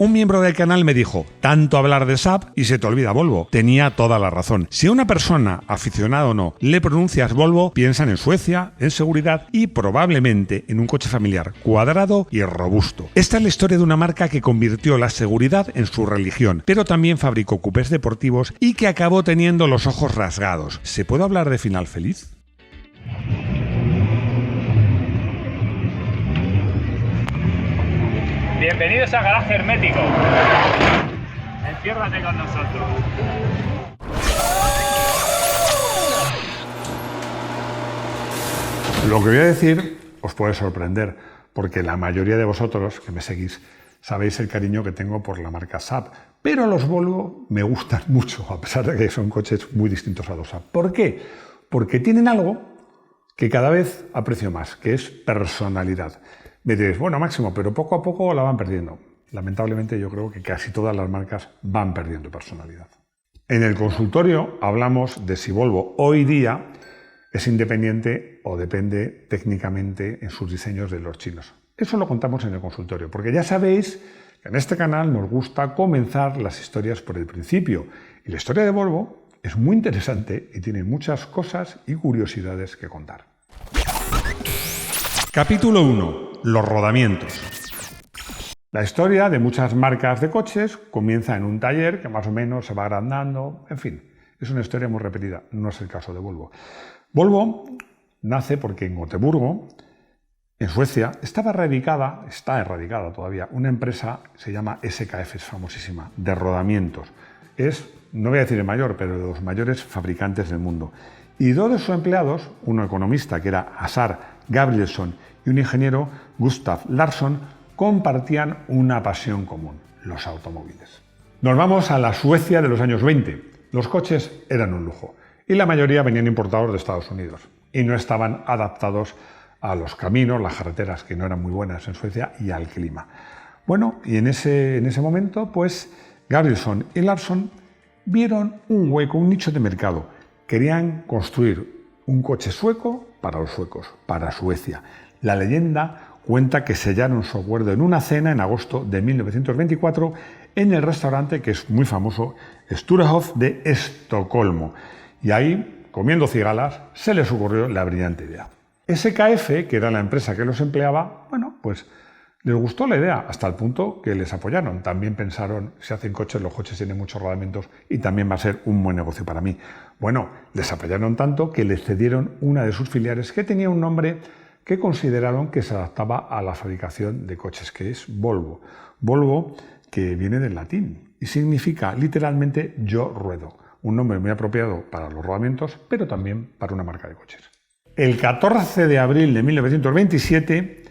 Un miembro del canal me dijo, tanto hablar de Saab y se te olvida Volvo. Tenía toda la razón. Si a una persona, aficionada o no, le pronuncias Volvo, piensan en Suecia, en seguridad y probablemente en un coche familiar cuadrado y robusto. Esta es la historia de una marca que convirtió la seguridad en su religión, pero también fabricó cupés deportivos y que acabó teniendo los ojos rasgados. ¿Se puede hablar de final feliz? Bienvenidos a Garaje Hermético. Enciérrate con nosotros. Lo que voy a decir os puede sorprender, porque la mayoría de vosotros que me seguís sabéis el cariño que tengo por la marca Saab, pero los Volvo me gustan mucho, a pesar de que son coches muy distintos a los Saab. ¿Por qué? Porque tienen algo que cada vez aprecio más, que es personalidad. Me diréis, bueno, Máximo, pero poco a poco la van perdiendo. Lamentablemente yo creo que casi todas las marcas van perdiendo personalidad. En el consultorio hablamos de si Volvo hoy día es independiente o depende técnicamente en sus diseños de los chinos. Eso lo contamos en el consultorio, porque ya sabéis que en este canal nos gusta comenzar las historias por el principio. Y la historia de Volvo es muy interesante y tiene muchas cosas y curiosidades que contar. Capítulo 1. Los rodamientos. La historia de muchas marcas de coches comienza en un taller que más o menos se va agrandando, en fin, es una historia muy repetida, no es el caso de Volvo. Volvo nace porque en Gotemburgo, en Suecia, está erradicada todavía, una empresa que se llama SKF, es famosísima, de rodamientos. Es, no voy a decir el mayor, pero de los mayores fabricantes del mundo. Y dos de sus empleados, un economista que era Asar Gabrielsson y un ingeniero, Gustav Larsson, compartían una pasión común, los automóviles. Nos vamos a la Suecia de los años 20. Los coches eran un lujo y la mayoría venían importados de Estados Unidos y no estaban adaptados a los caminos, las carreteras que no eran muy buenas en Suecia y al clima. Bueno, y en ese momento, pues Gabrielsson y Larsson vieron un hueco, un nicho de mercado. Querían construir un coche sueco para los suecos, para Suecia. La leyenda cuenta que sellaron su acuerdo en una cena en agosto de 1924 en el restaurante que es muy famoso, Sturehof de Estocolmo. Y ahí, comiendo cigalas, se les ocurrió la brillante idea. SKF, que era la empresa que los empleaba, bueno, pues les gustó la idea hasta el punto que les apoyaron. También pensaron, si hacen coches, los coches tienen muchos rodamientos y también va a ser un buen negocio para mí. Bueno, les apoyaron tanto que les cedieron una de sus filiales que tenía un nombre que consideraron que se adaptaba a la fabricación de coches, que es Volvo. Volvo, que viene del latín y significa literalmente yo ruedo. Un nombre muy apropiado para los rodamientos, pero también para una marca de coches. El 14 de abril de 1927,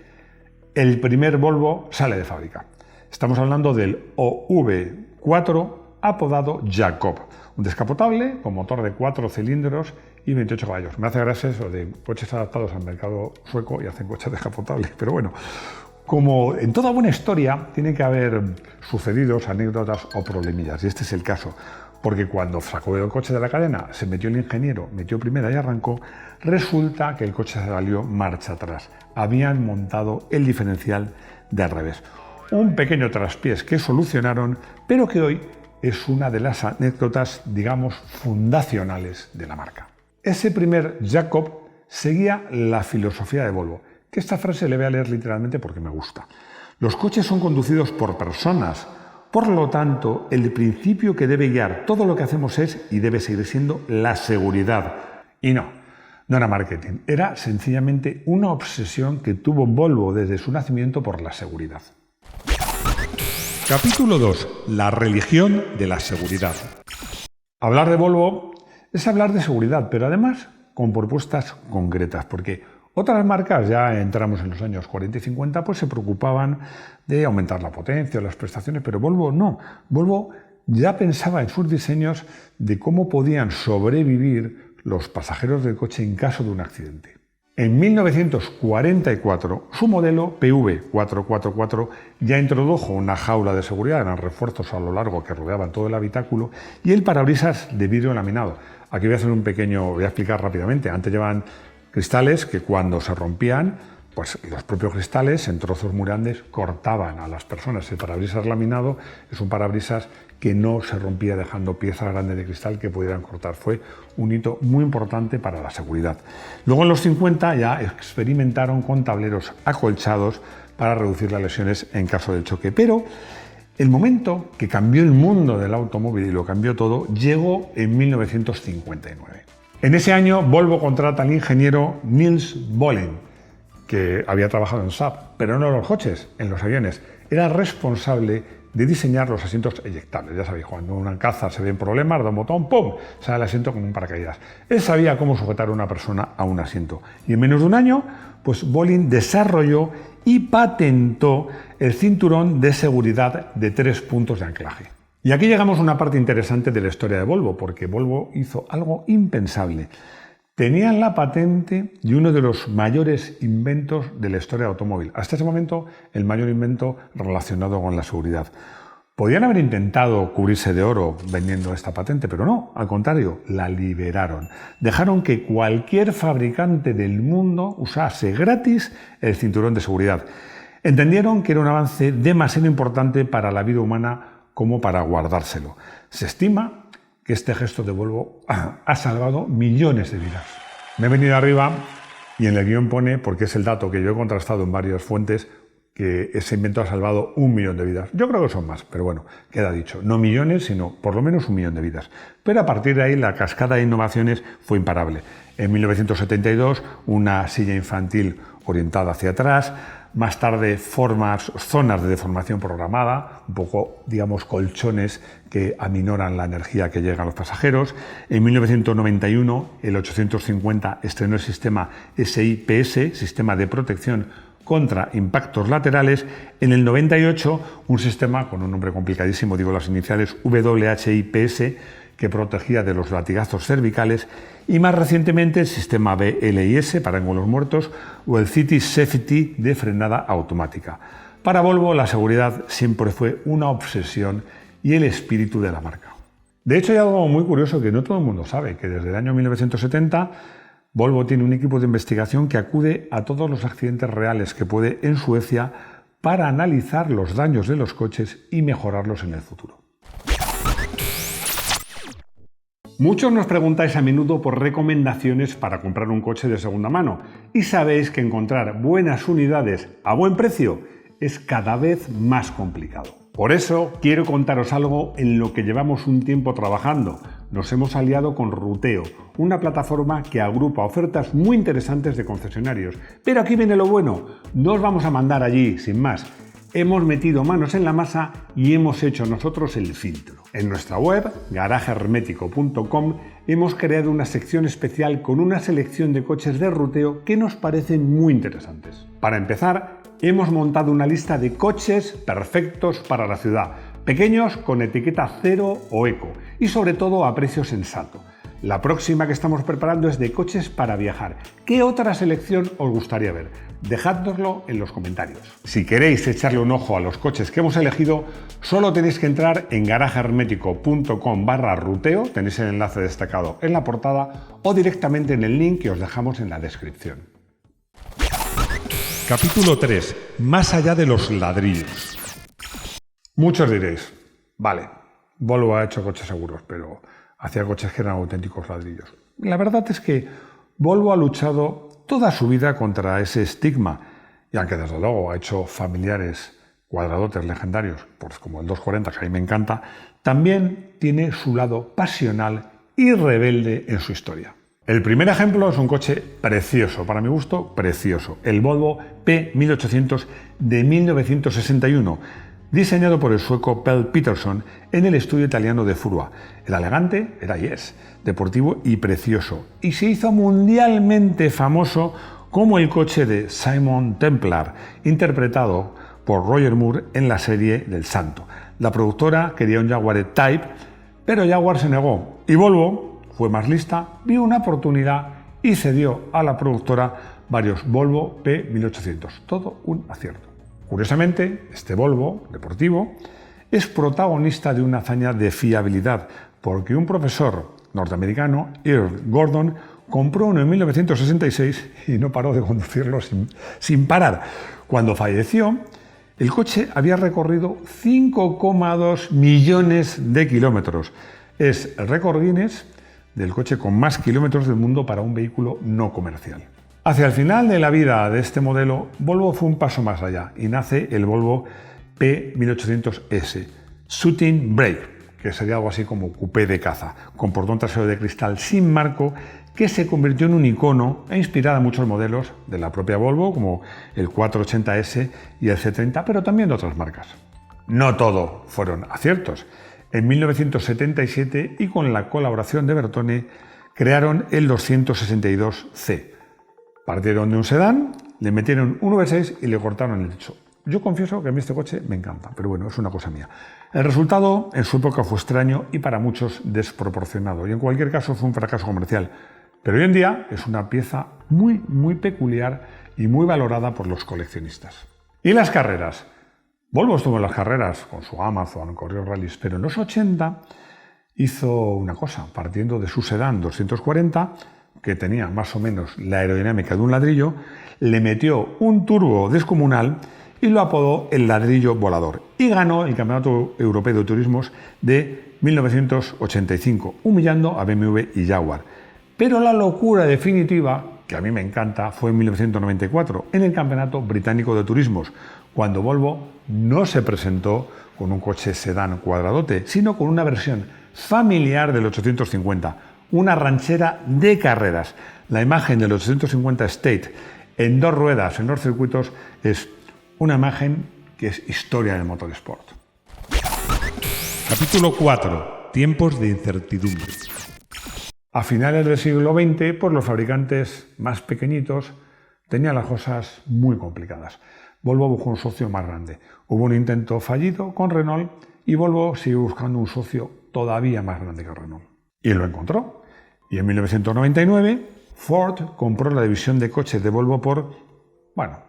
el primer Volvo sale de fábrica. Estamos hablando del OV4 apodado Jacob, un descapotable con motor de 4 cilindros y 28 caballos. Me hace gracia eso de coches adaptados al mercado sueco y hacen coches descapotables, pero bueno, como en toda buena historia tiene que haber sucedidos, anécdotas o problemillas, y este es el caso, porque cuando sacó el coche de la cadena, se metió el ingeniero, metió primera y arrancó, resulta que el coche salió marcha atrás. Habían montado el diferencial de al revés. Un pequeño traspiés que solucionaron, pero que hoy es una de las anécdotas, digamos, fundacionales de la marca. Ese primer Jacob seguía la filosofía de Volvo, que esta frase le voy a leer literalmente porque me gusta. Los coches son conducidos por personas, por lo tanto, el principio que debe guiar todo lo que hacemos es y debe seguir siendo la seguridad. Y no era marketing, era sencillamente una obsesión que tuvo Volvo desde su nacimiento por la seguridad. Capítulo 2. La religión de la seguridad. Hablar de Volvo es hablar de seguridad, pero además con propuestas concretas, porque otras marcas, ya entramos en los años 40 y 50, pues se preocupaban de aumentar la potencia, las prestaciones, pero Volvo no. Volvo ya pensaba en sus diseños de cómo podían sobrevivir los pasajeros del coche en caso de un accidente. En 1944, su modelo PV444 ya introdujo una jaula de seguridad, eran refuerzos a lo largo que rodeaban todo el habitáculo, y el parabrisas de vidrio laminado. Aquí voy a explicar rápidamente. Antes llevaban cristales que cuando se rompían, pues los propios cristales en trozos muy grandes cortaban a las personas. El parabrisas laminado es un parabrisas que no se rompía dejando piezas grandes de cristal que pudieran cortar. Fue un hito muy importante para la seguridad. Luego en los 50 ya experimentaron con tableros acolchados para reducir las lesiones en caso de choque. Pero el momento que cambió el mundo del automóvil y lo cambió todo llegó en 1959. En ese año Volvo contrata al ingeniero Niels Bohlin, que había trabajado en Saab, pero no en los coches, en los aviones. Era responsable de diseñar los asientos eyectables. Ya sabéis, cuando en un Alcázar se ven problemas, da un botón, ¡pum!, sale el asiento como un paracaídas. Él sabía cómo sujetar a una persona a un asiento. Y en menos de un año, pues Bohlin desarrolló y patentó el cinturón de seguridad de 3 puntos de anclaje. Y aquí llegamos a una parte interesante de la historia de Volvo, porque Volvo hizo algo impensable. Tenían la patente de uno de los mayores inventos de la historia del automóvil. Hasta ese momento, el mayor invento relacionado con la seguridad. Podían haber intentado cubrirse de oro vendiendo esta patente, pero no, al contrario, la liberaron. Dejaron que cualquier fabricante del mundo usase gratis el cinturón de seguridad. Entendieron que era un avance demasiado importante para la vida humana como para guardárselo. Se estima que este gesto de Volvo ha salvado millones de vidas. Me he venido arriba y en el guión pone, porque es el dato que yo he contrastado en varias fuentes, que ese invento ha salvado 1 millón de vidas. Yo creo que son más, pero bueno, queda dicho. No millones, sino por lo menos 1 millón de vidas. Pero a partir de ahí la cascada de innovaciones fue imparable. En 1972, una silla infantil orientada hacia atrás. Más tarde, zonas de deformación programada, un poco, digamos, colchones que aminoran la energía que llega a los pasajeros. En 1991, el 850 estrenó el sistema SIPS, Sistema de Protección contra Impactos Laterales. En el 98, un sistema con un nombre complicadísimo, digo las iniciales WHIPS, que protegía de los latigazos cervicales, y más recientemente el sistema BLIS para ángulos muertos o el City Safety de frenada automática. Para Volvo la seguridad siempre fue una obsesión y el espíritu de la marca. De hecho hay algo muy curioso que no todo el mundo sabe, que desde el año 1970 Volvo tiene un equipo de investigación que acude a todos los accidentes reales que puede en Suecia para analizar los daños de los coches y mejorarlos en el futuro. Muchos nos preguntáis a menudo por recomendaciones para comprar un coche de segunda mano y sabéis que encontrar buenas unidades a buen precio es cada vez más complicado. Por eso quiero contaros algo en lo que llevamos un tiempo trabajando. Nos hemos aliado con Ruteo, una plataforma que agrupa ofertas muy interesantes de concesionarios. Pero aquí viene lo bueno, no os vamos a mandar allí sin más. Hemos metido manos en la masa y hemos hecho nosotros el filtro. En nuestra web, garajehermético.com, hemos creado una sección especial con una selección de coches de Ruteo que nos parecen muy interesantes. Para empezar, hemos montado una lista de coches perfectos para la ciudad, pequeños con etiqueta 0 o eco y sobre todo a precio sensato. La próxima que estamos preparando es de coches para viajar. ¿Qué otra selección os gustaría ver? Dejádnoslo en los comentarios. Si queréis echarle un ojo a los coches que hemos elegido, solo tenéis que entrar en garajehermético.com/ruteo, tenéis el enlace destacado en la portada o directamente en el link que os dejamos en la descripción. Capítulo 3. Más allá de los ladrillos. Muchos diréis, vale, Volvo ha hecho coches seguros, pero hacía coches que eran auténticos ladrillos. La verdad es que Volvo ha luchado toda su vida contra ese estigma, y aunque desde luego ha hecho familiares cuadradotes legendarios, pues como el 240, que a mí me encanta, también tiene su lado pasional y rebelde en su historia. El primer ejemplo es un coche precioso, para mi gusto, precioso, el Volvo P1800 de 1961, diseñado por el sueco Pell Peterson en el estudio italiano de Furua. Era elegante, era deportivo y precioso, y se hizo mundialmente famoso como el coche de Simon Templar, interpretado por Roger Moore en la serie del Santo. La productora quería un Jaguar E-Type, pero Jaguar se negó, y Volvo fue más lista, vio una oportunidad y cedió a la productora varios Volvo P1800. Todo un acierto. Curiosamente, este Volvo deportivo es protagonista de una hazaña de fiabilidad, porque un profesor norteamericano, Earl Gordon, compró uno en 1966 y no paró de conducirlo sin parar. Cuando falleció, el coche había recorrido 5,2 millones de kilómetros. Es el récord Guinness del coche con más kilómetros del mundo para un vehículo no comercial. Hacia el final de la vida de este modelo, Volvo fue un paso más allá y nace el Volvo P1800S, Shooting Brave, que sería algo así como coupé de caza, con portón trasero de cristal sin marco, que se convirtió en un icono e inspirada en muchos modelos de la propia Volvo, como el 480S y el C30, pero también de otras marcas. No todo fueron aciertos. En 1977, y con la colaboración de Bertone, crearon el 262C. Partieron de un sedán, le metieron un V6 y le cortaron el techo. Yo confieso que a mí este coche me encanta, pero bueno, es una cosa mía. El resultado en su época fue extraño y para muchos desproporcionado, y en cualquier caso fue un fracaso comercial. Pero hoy en día es una pieza muy peculiar y muy valorada por los coleccionistas. ¿Y las carreras? Volvo estuvo en las carreras con su Amazon, corrió rallies, pero en los 80 hizo una cosa, partiendo de su sedán 240, que tenía más o menos la aerodinámica de un ladrillo, le metió un turbo descomunal y lo apodó el ladrillo volador, y ganó el Campeonato Europeo de Turismos de 1985, humillando a BMW y Jaguar. Pero la locura definitiva, que a mí me encanta, fue en 1994, en el Campeonato Británico de Turismos, cuando Volvo no se presentó con un coche sedán cuadradote, sino con una versión familiar del 850, una ranchera de carreras. La imagen del 850 Estate en dos ruedas, en dos circuitos, es una imagen que es historia del motorsport. Capítulo 4. Tiempos de incertidumbre. A finales del siglo XX, pues los fabricantes más pequeñitos tenían las cosas muy complicadas. Volvo buscó un socio más grande. Hubo un intento fallido con Renault y Volvo siguió buscando un socio todavía más grande que Renault. Y lo encontró. Y en 1999 Ford compró la división de coches de Volvo por,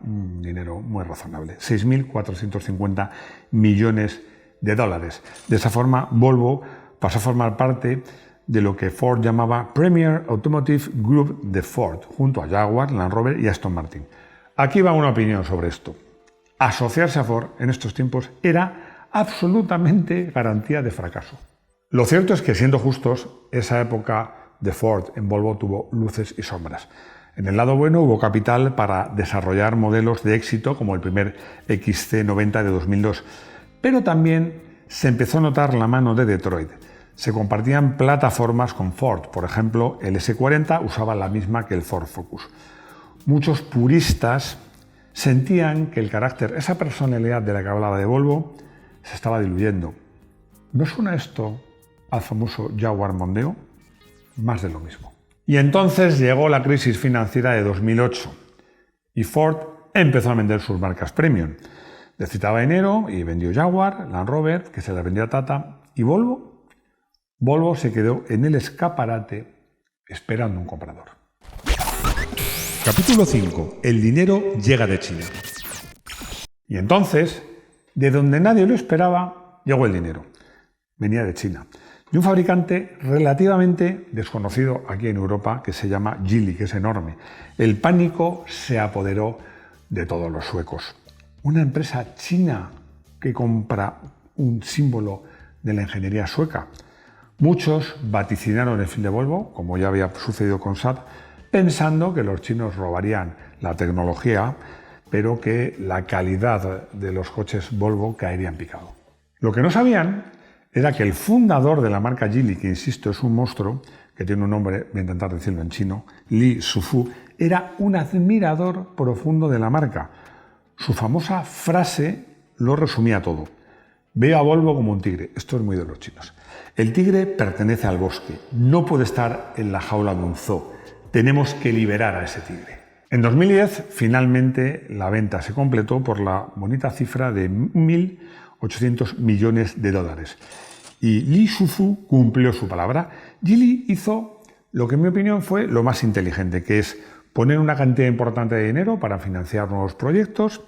un dinero muy razonable, 6.450 millones de dólares. De esa forma, Volvo pasó a formar parte de lo que Ford llamaba Premier Automotive Group de Ford, junto a Jaguar, Land Rover y Aston Martin. Aquí va una opinión sobre esto. Asociarse a Ford en estos tiempos era absolutamente garantía de fracaso. Lo cierto es que, siendo justos, esa época de Ford en Volvo tuvo luces y sombras. En el lado bueno hubo capital para desarrollar modelos de éxito como el primer XC90 de 2002, pero también se empezó a notar la mano de Detroit. Se compartían plataformas con Ford, por ejemplo, el S40 usaba la misma que el Ford Focus. Muchos puristas sentían que el carácter, esa personalidad de la que hablaba de Volvo, se estaba diluyendo. ¿No suena esto al famoso Jaguar Mondeo? Más de lo mismo. Y entonces llegó la crisis financiera de 2008 y Ford empezó a vender sus marcas premium. Necesitaba dinero y vendió Jaguar, Land Rover, que se las vendía a Tata, y Volvo se quedó en el escaparate esperando un comprador. Capítulo 5. El dinero llega de China. Y entonces, de donde nadie lo esperaba, llegó el dinero. Venía de China. De un fabricante relativamente desconocido aquí en Europa que se llama Geely, que es enorme. El pánico se apoderó de todos los suecos. Una empresa china que compra un símbolo de la ingeniería sueca. Muchos vaticinaron el fin de Volvo, como ya había sucedido con Saab, pensando que los chinos robarían la tecnología, pero que la calidad de los coches Volvo caería en picado. Lo que no sabían era que el fundador de la marca Geely, que insisto es un monstruo, que tiene un nombre, voy a intentar decirlo en chino, Li Shufu, era un admirador profundo de la marca. Su famosa frase lo resumía todo. Veo a Volvo como un tigre. Esto es muy de los chinos. El tigre pertenece al bosque, no puede estar en la jaula de un zoo. Tenemos que liberar a ese tigre. En 2010, finalmente, la venta se completó por la bonita cifra de 1.800 millones de dólares. Y Li Shufu cumplió su palabra. Geely hizo lo que en mi opinión fue lo más inteligente, que es poner una cantidad importante de dinero para financiar nuevos proyectos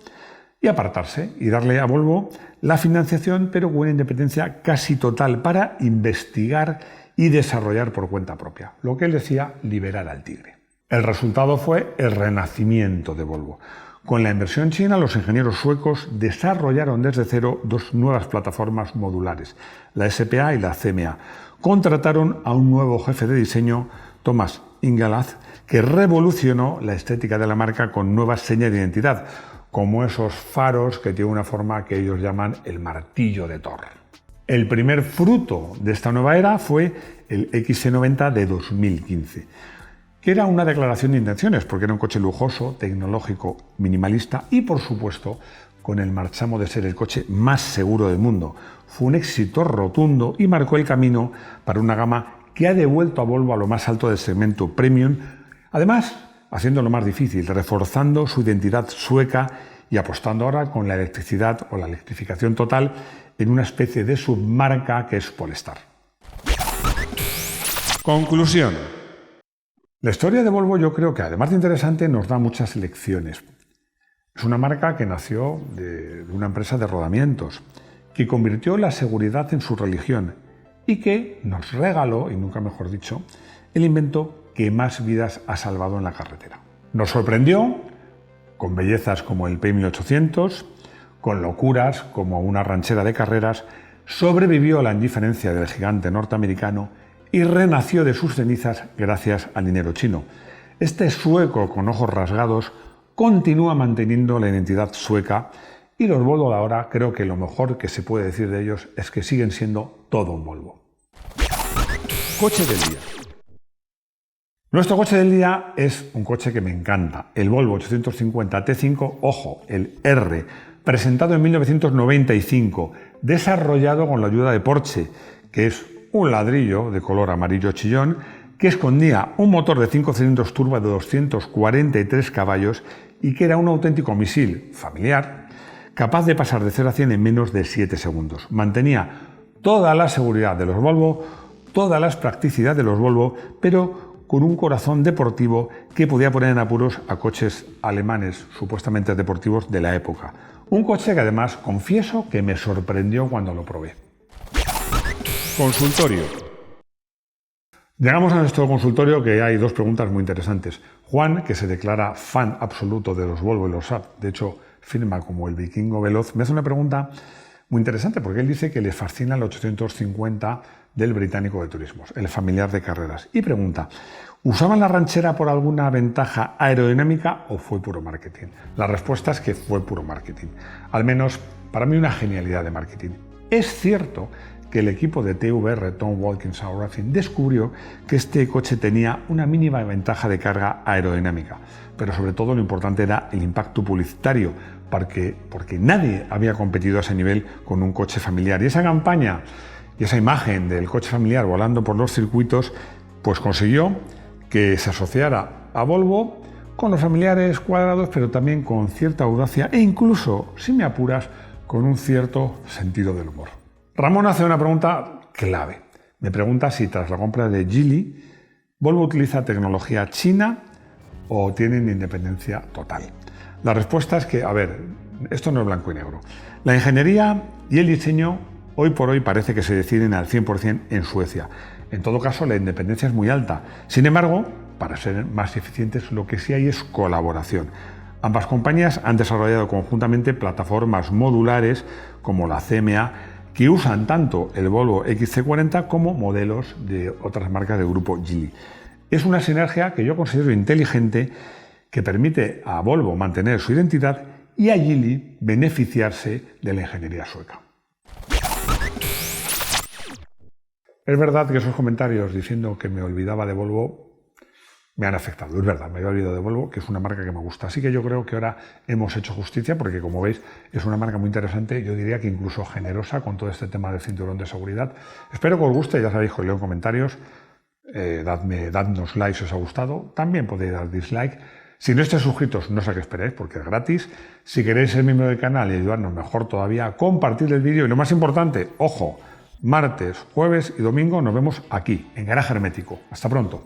y apartarse y darle a Volvo la financiación, pero con una independencia casi total para investigar y desarrollar por cuenta propia, lo que él decía liberar al tigre. El resultado fue el renacimiento de Volvo. Con la inversión china, los ingenieros suecos desarrollaron desde cero dos nuevas plataformas modulares, la SPA y la CMA. Contrataron a un nuevo jefe de diseño, Thomas Ingenlath, que revolucionó la estética de la marca con nuevas señas de identidad, como esos faros que tienen una forma que ellos llaman el martillo de Thor. El primer fruto de esta nueva era fue el XC90 de 2015, que era una declaración de intenciones, porque era un coche lujoso, tecnológico, minimalista y, por supuesto, con el marchamo de ser el coche más seguro del mundo. Fue un éxito rotundo y marcó el camino para una gama que ha devuelto a Volvo a lo más alto del segmento premium, además haciéndolo más difícil, reforzando su identidad sueca y apostando ahora con la electricidad o la electrificación total en una especie de submarca que es Polestar. Conclusión. La historia de Volvo, yo creo que además de interesante, nos da muchas lecciones. Es una marca que nació de una empresa de rodamientos, que convirtió la seguridad en su religión y que nos regaló, y nunca mejor dicho, el invento que más vidas ha salvado en la carretera. Nos sorprendió con bellezas como el P1800, con locuras como una ranchera de carreras, sobrevivió a la indiferencia del gigante norteamericano y renació de sus cenizas gracias al dinero chino. Este sueco con ojos rasgados continúa manteniendo la identidad sueca y los Volvo de ahora creo que lo mejor que se puede decir de ellos es que siguen siendo todo un Volvo. Coche del día. Nuestro coche del día es un coche que me encanta, el Volvo 850 T5, ojo, el R, presentado en 1995, desarrollado con la ayuda de Porsche, que es un ladrillo de color amarillo chillón que escondía un motor de 5 cilindros turbo de 243 caballos y que era un auténtico misil familiar, capaz de pasar de 0 a 100 en menos de 7 segundos. Mantenía toda la seguridad de los Volvo, toda la practicidad de los Volvo, pero con un corazón deportivo que podía poner en apuros a coches alemanes supuestamente deportivos de la época. Un coche que además confieso que me sorprendió cuando lo probé. Consultorio. Llegamos a nuestro consultorio, que hay dos preguntas muy interesantes. Juan, que se declara fan absoluto de los Volvo y los Saab, de hecho firma como el vikingo veloz, me hace una pregunta muy interesante porque él dice que le fascina el 850 del británico de turismos, el familiar de carreras, y pregunta: ¿usaban la ranchera por alguna ventaja aerodinámica o fue puro marketing? La respuesta es que fue puro marketing, al menos para mí una genialidad de marketing. Es cierto que el equipo de TVR, Tom Wilkinson Racing, descubrió que este coche tenía una mínima ventaja de carga aerodinámica, pero sobre todo lo importante era el impacto publicitario, porque nadie había competido a ese nivel con un coche familiar. Y esa campaña y esa imagen del coche familiar volando por los circuitos, pues consiguió que se asociara a Volvo con los familiares cuadrados, pero también con cierta audacia e incluso, si me apuras, con un cierto sentido del humor. Ramón hace una pregunta clave. Me pregunta si tras la compra de Geely, Volvo utiliza tecnología china o tienen independencia total. La respuesta es que, esto no es blanco y negro. La ingeniería y el diseño hoy por hoy parece que se deciden al 100% en Suecia. En todo caso, la independencia es muy alta. Sin embargo, para ser más eficientes, lo que sí hay es colaboración. Ambas compañías han desarrollado conjuntamente plataformas modulares como la CMA, que usan tanto el Volvo XC40 como modelos de otras marcas del grupo Geely. Es una sinergia que yo considero inteligente, que permite a Volvo mantener su identidad y a Geely beneficiarse de la ingeniería sueca. Es verdad que esos comentarios diciendo que me olvidaba de Volvo me han afectado. Es verdad, me había olvidado de Volvo, que es una marca que me gusta. Así que yo creo que ahora hemos hecho justicia porque, como veis, es una marca muy interesante, yo diría que incluso generosa con todo este tema del cinturón de seguridad. Espero que os guste, ya sabéis que os leo en comentarios. Dadnos like si os ha gustado. También podéis dar dislike. Si no estáis suscritos, no sé qué esperáis porque es gratis. Si queréis ser miembro del canal y ayudarnos mejor todavía, compartir el vídeo. Y lo más importante, ojo, martes, jueves y domingo nos vemos aquí, en Garaje Hermético. Hasta pronto.